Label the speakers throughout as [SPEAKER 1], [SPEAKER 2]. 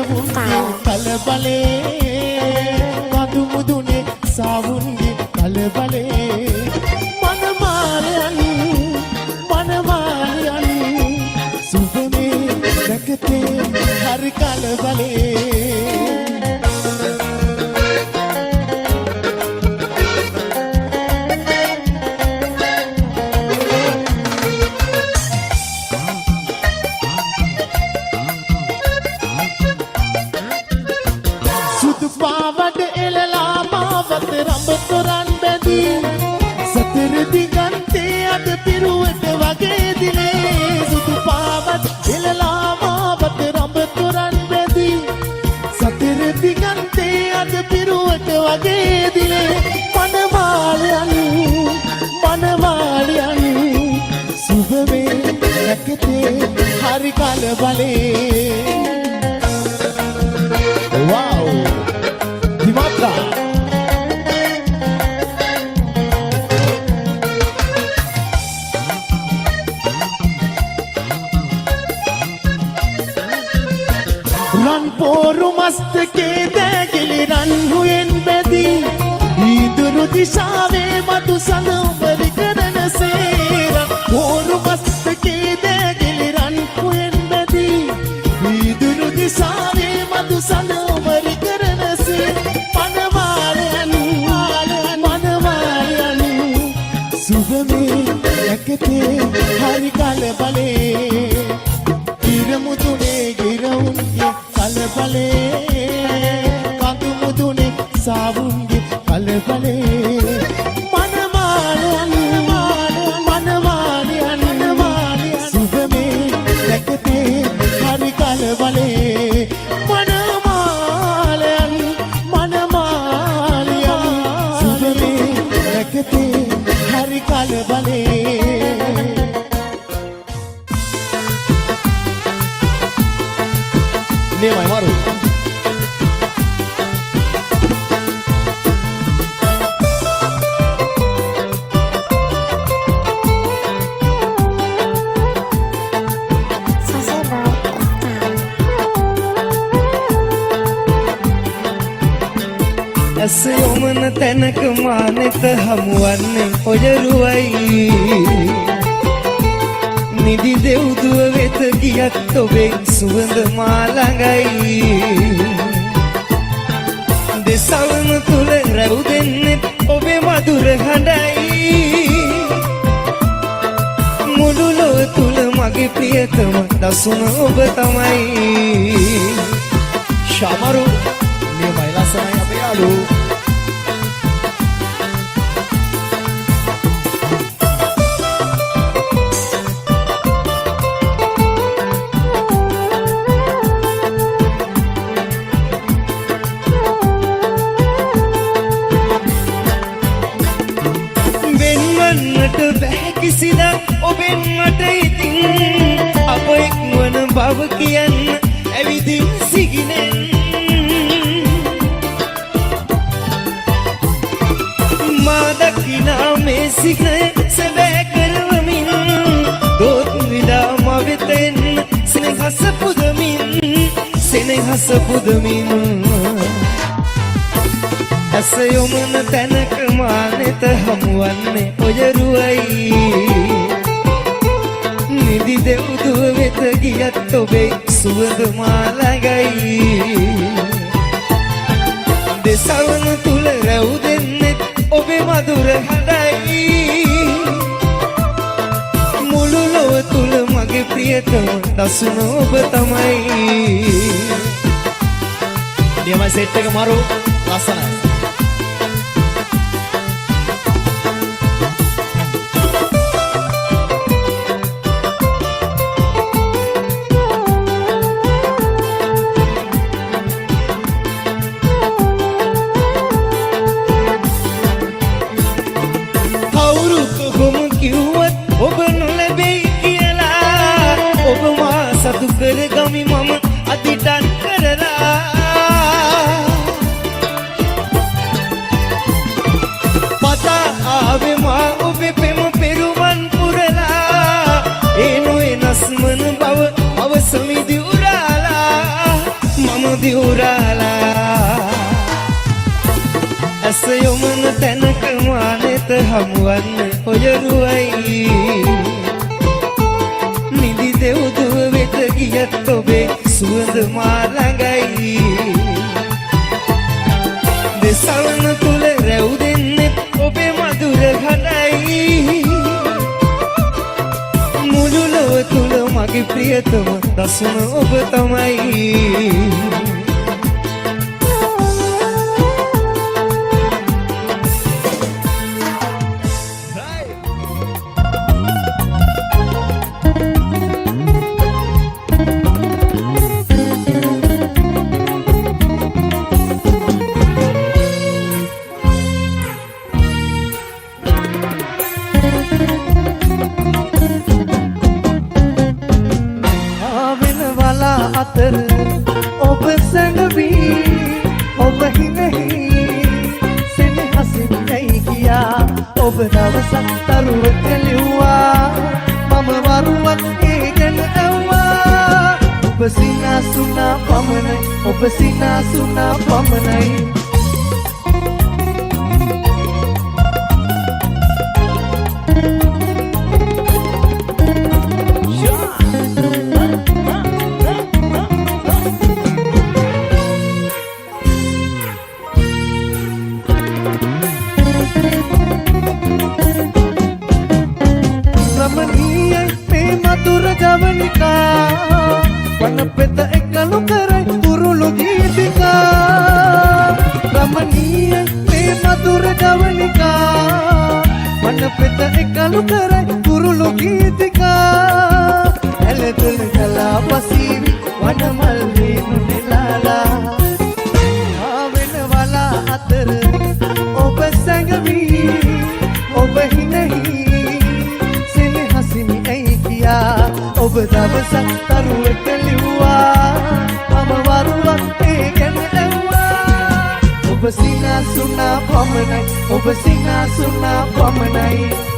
[SPEAKER 1] गिरवुंगे कलबले कादु मुदुने सावुंगे कलबले मनमालयन सुबह में रखते हर कलबले रंबतोरन बेदी सतर दिगंते अद पिरुवट वगे दिले सुदु पावत इललामावत रंबतोरन बेदी सतर दिगंते अद पिरुवट वगे दिले मनमालयन सुबह में रखते हर कलबले वाओ दिमात्रा रन पोरु मस्त के देगिली रन हुएन बेदी ईदुरु दिशावे मधु सनोबरी करन से रन पोरु मस्त के देगिली रन हुएन बेदी ईदुरु दिशावे मधु सनोबरी करन से मनमालयन सुबह में रखते हर कलबले गिरमुदुने गिरवुंगे कलबले कादु मुदुने सावुंगे कलबले मनमालयन सुबह में रखते हर कलबले मनमालयन सुबह में रखते हर कलबले Nemai maru
[SPEAKER 2] ඇස යොමන තැනක මානෙත හමුවන්නේ ඔයරුවයි නිදි දෙව්දුව වෙත ගියත් ඔබේ සුවඳ මා ළඟයි දෙසවන තුල රැව් දෙන්නේ ඔබේ මధుර හඬයි මුළු ලොව තුල මගේ ප්‍රියතම දසුන ඔබ තමයි
[SPEAKER 1] Shamaru Nemai lasai ape yalu
[SPEAKER 2] කිසිදා ඔබෙන් මට ඉතින් අප එක්වන බව කියන්න ඇවිදින් සිගිනෙන් මා දකිනා මේ සිග්නය සැබෑ කරවමින් දොත් විඩා මා වෙත එන්න සෙනෙහස පුදමින් ඇස යොමන තැනක මානෙත හමුවන්නේ ඔයරුවයි නිදි දෙව්දුව වෙත ගියත් ඔබේ සුවඳ මා ළඟයි දෙසවන තුල රැව් දෙන්නේ ඔබේ මధుර හඬයි මුළු ලොව තුල මගේ ප්‍රියතම දසුන ඔබ තමයි
[SPEAKER 1] Nemai set එක maru lasana
[SPEAKER 2] ඔබ නොලැබෙයි කියලා ඔබ මා සතු කරගමි මම අදිටන් කරලා පතා ආවේ මා ඔබේ පෙම පෙරුමන් පුරලා ඒ නොවෙනස් මන බව අවසමිදි උරාලා මම දිවුරාලා ඇස යොමන තැනක මානෙත හමුවන්න ඔයරුවයි නිදි දෙව්දුව වෙත ගියත් ඔබේ සුවඳ මා ළඟයි දෙසවන තුල රැව් දෙන්නේ ඔබේ මధుර හඬයි මුළු ලොව තුල මගේ ප්‍රියතම දසුන ඔබ තමයි අතර ඔබ සැඟවී ඔබ හිනෙහි සෙනෙහසින් ඇයි ගියා ඔබ දවසක් තරුවට ලිව්වා මම වරුවක් ඒ ගැන ඇව්වා ඔබ සිනාසුනා පමණයි ඔබ සිනාසුනා පමණයි වන පෙත එකලු කරයි කුරුළු ගීතිකා රමණීය මේ මధుර ජවනිකා වන පෙත එකලු කරයි කුරුළු ගීතිකා ඇලතුල කලා පසීවි වන මල් වේනු නෙලාලා ආවෙන වලා අතර ඔබ සැඟවී ඔබ හිනෙහි සෙනෙහසින් ඇයි ගියා ඔබ දවසක් තරුවට ලිව්වා මම වරුවක් ඒ ගැන ඇව්වා ඔබ සිනාසුනා පමණයි ඔබ සිනාසුනා පමණයි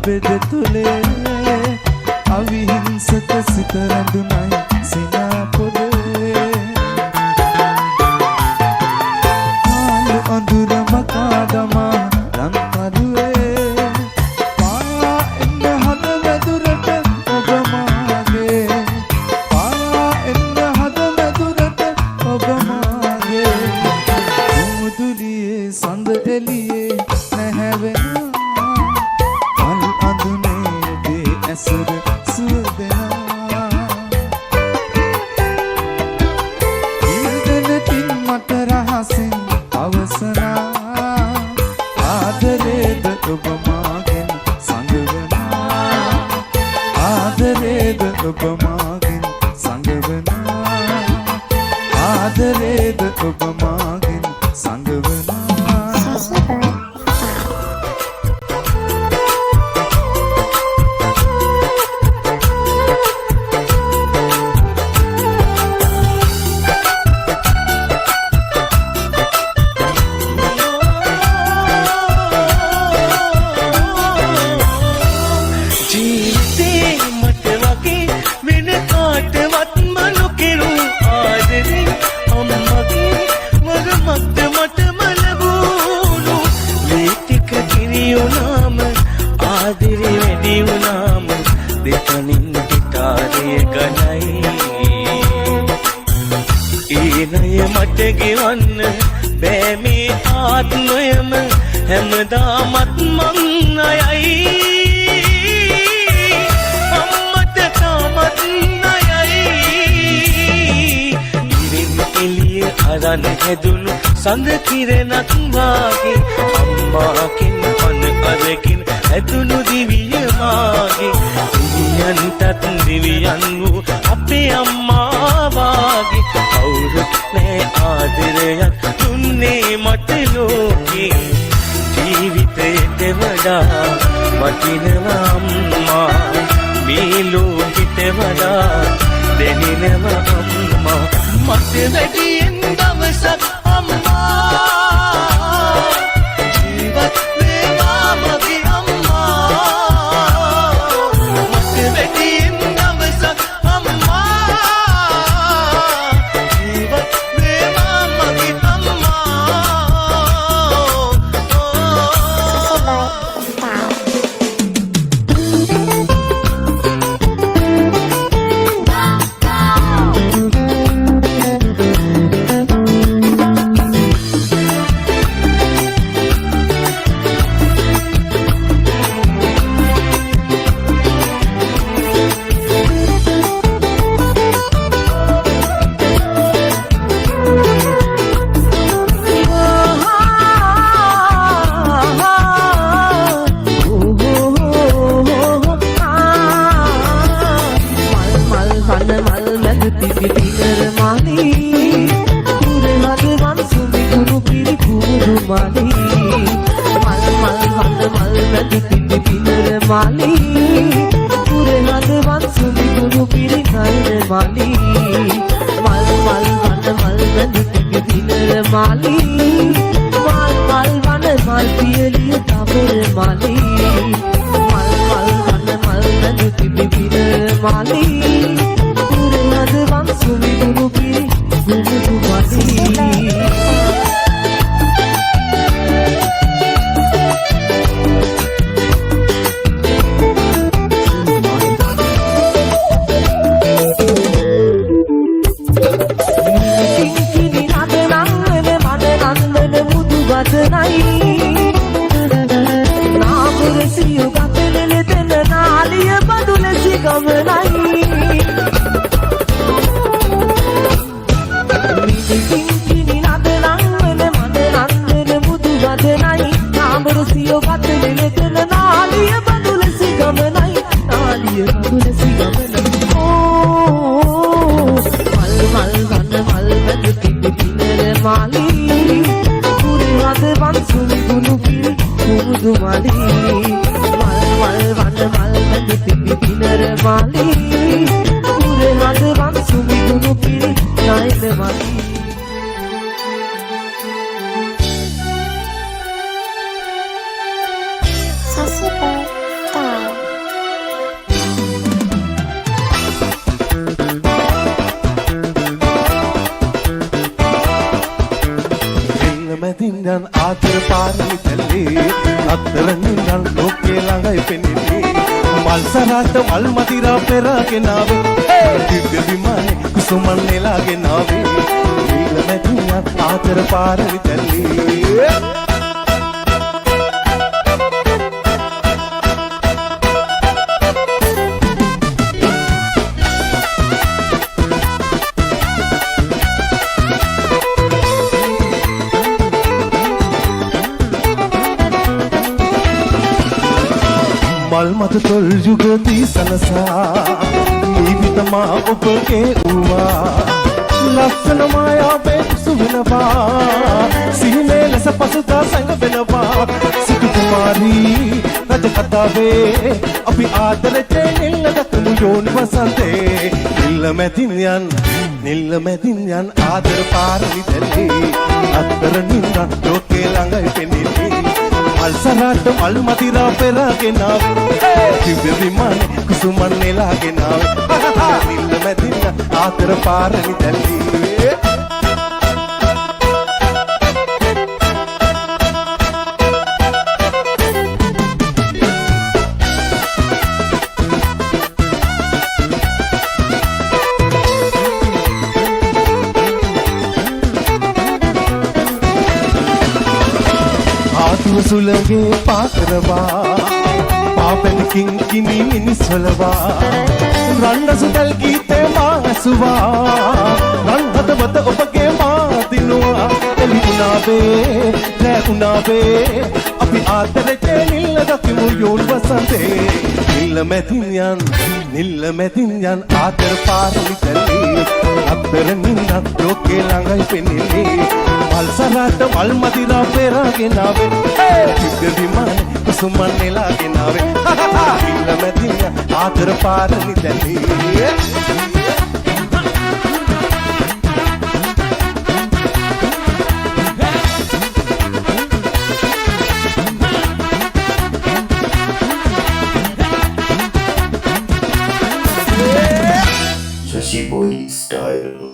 [SPEAKER 2] බෙද තුලේ අවිහිංසක සිත රැඳුනයි සිනාපොදේ ආලු අඳුර මකා දමා රන්කරුවේ පායා එන්න හද වැදුරට ඔබ මාගේ පායා එන්න හද වැදුරට ඔබ මාගේ මුදුලියේ සඳ එළියේ නැහැවෙනා මල් අඳුනේ ඔබේ ඇසුර සුවදෙනා ඉල්දනකින් මට රහසින් අවසනා ආදරේද ඔබ මාගෙන් සඟවනා ආදරේද ඔබ මාගෙන් සඟවනා ආදරේද ඔබ මාගෙන් සඟවනා
[SPEAKER 3] මට ගෙවන්න බෑ මේ ආත්මයම හැමදාමත් මං අයයි අම්මට තාමත් අයයි ඉරින් එළිය අරන් හැදුණු සඳ කිරණක් වාගේ අම්මාකින් පන අරකින් හැදුණු දිවිය මාගේ දිවියන්ටත් දිවියන් වූ අපේ අම්මා වාගේ කවුරුත් නෑ ආදරයක් දුන්නේ මට ලෝකේ ජීවිතයට වඩා වටිනවා අම්මා මේ ලෝකෙට වඩා දැනෙනවා අම්මා මට වැඩියෙන් දවසක් අම්මා ජීවත් වේවා මගේ අම්මා මට වැඩියෙන් දවසක් අම්මා ජීවත් වේවා මගේ අම්මා
[SPEAKER 4] Sasibel, පෙනෙන්නේ මල් සරාට මල් මදිරා පෙරාගෙන ආවේ දිව්‍ය විමානේ කුසුමන් නෙලාගෙන ආවේ නිල මැදින් ආතර පාරේ තැල්ලේ මල් මත තොල් යුගදී සනසා ජීවිතමා ඔබගේ වූවා ලස්සන මායාවේ සුවිනවා සිහිනේ ලෙස පසුදා සංගවෙනවා සිටු කුමාරී රජ කතාවේ අපි ආදරේ නිල්ල දක්මු යෝනි වසන්තේ නිල්ල මැදින් යන් ආදර පාරලි තැල්ලේ අත්තර නින්ද ලෝකේ ළඟයි පෙනෙන්නේ මල් සරාට මල් මදිරා පෙරාගෙන ආවේ දිව්‍ය විමානේ කුසුමන් නෙලාගෙන ආවේ නිල්ල මැදින් ආතර පාරලි තැල්ලේ සුලගේ පාකරවා පාපෙන් කිංකිණි මිනිස්වලවා රණ්ඩසුදල් ගීතේ මා ඇසුවා රන් හදවත ඔබගේ මා දිනුවා එළිුණාවේ රැුණාවේ අපි ආදරේ නිල්ල දකිමු යෝන් වසන්තේ නිල්ල මැදින් යන් ආදර පාරලි තැල්ලේ අත්තර නින්ද ලෝකේ ළඟයි පෙනෙන්නේ මල් සරාට මල් මදිරා පෙරාගෙන ආවේ දිව්‍ය විමානේ කුසුමන් නෙලාගෙන ආවේ නිල්ල මැදින් ආදර පාරලි තැල්ලේ
[SPEAKER 5] Shashi Boy Style.